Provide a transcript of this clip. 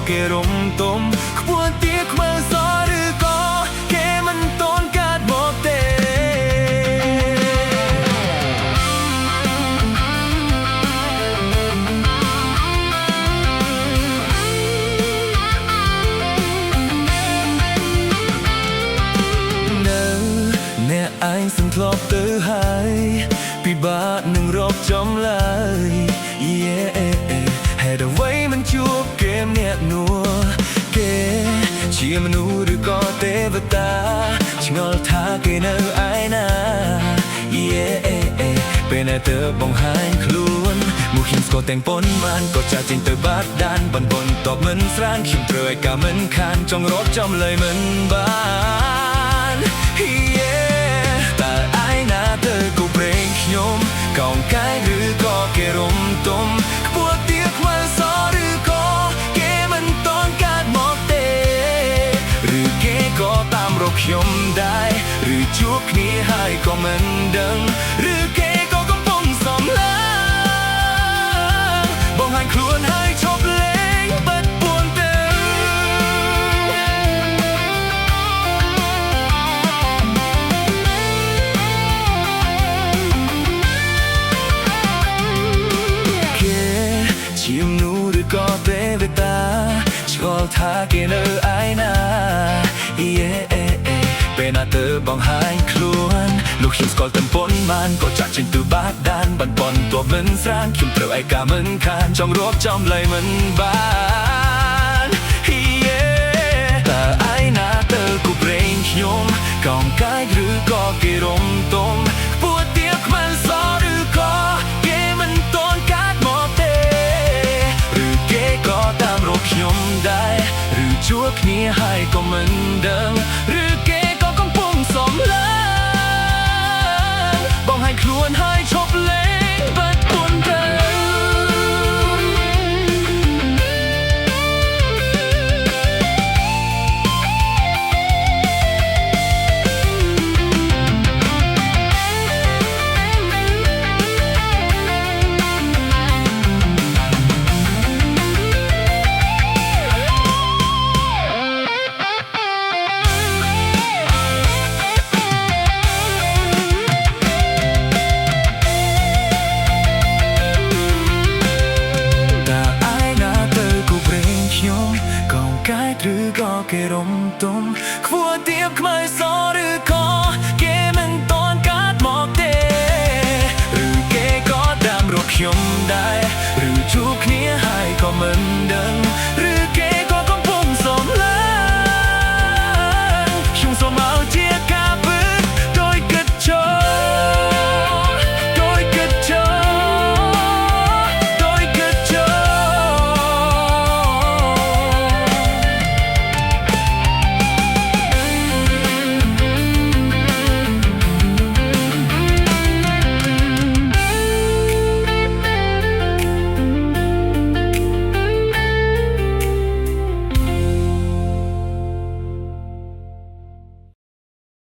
គេរំទុំខ្ពស់ទៀខ្មៅសឬក៏គេមិនតូនកាត់មកទេអ្នកឯងសឹងធ្លាប់ទៅហើយពិបាកនឹងរកចំឡើយហេតុអ្វីមិនជួបគេអ្នកនោះគេជាមនុស្សឬក៏ទេវតាឆ្ងល់ថាគេនៅឯណាពេលណាទៅបង្ហាញខ្លួនមកខ្ញុំស្គាល់ទាំងប៉ុន្មានក៏ចាស់ចេញទៅបាត់ដានបន្បន្ទាប់មិនស្រានខ្ញុំត្រូវឲ្យការមិនខានចង់រត់ចំលើយមិនបានតែឯណាទៅគូប្រេងខ្ញុំកោងកាយឬក៏គេរំទុំខ្ពស់ទៀខ្មៅសឬក៏គេមិនតន់កាត់មកទេឬគេក៏តាមរកខ្ញុំដែរឬជួបគ្នាហើយក៏មិនដឹងឬគេក៏កំពុងសំឡាងបង្ហាញខ្លួនហើយឈប់លេងបិទពួនទៅជាមនុស្សឬក៏ទេវតាឆ្ងល់ថាគេនៅឯណាពេលណាទៅបង្ហាញខ្លួនលោកខ្ញុំស្គាល់តែប៉ុន្មានក៏ចាក់ចេញទៅបាត់ដានបន្ទាប់មិនស្រានខ្ញុំត្រូវឯកាមិនខានចង់រកចំលៃមិនបានតែឯណាទៅគូប្រេងខ្ញុំកោងកាយឬក៏គេរំទុំខ្ពស់ទៀខ្មៅសឬក៏គេមិនតន់កាត់មកទេឬគេក៏តាមរកខ្ញុំដែរឬជួបគ្នាហើយក៏មិនដឹងឬគេក៏កំពុងសំឡាងបង្ហាញខ្លួនហើយឈប់លេងបាត់ពុនទៅឬក៏គេរំទុំខ្ពស់ទៀបខ្មៅសឬក៏គេមិនតន់កាត់មកទេឬគេក៏តាមរកខ្ញុំដែរឬជួបគ្នាហើយក៏មិនដឹងឬគេ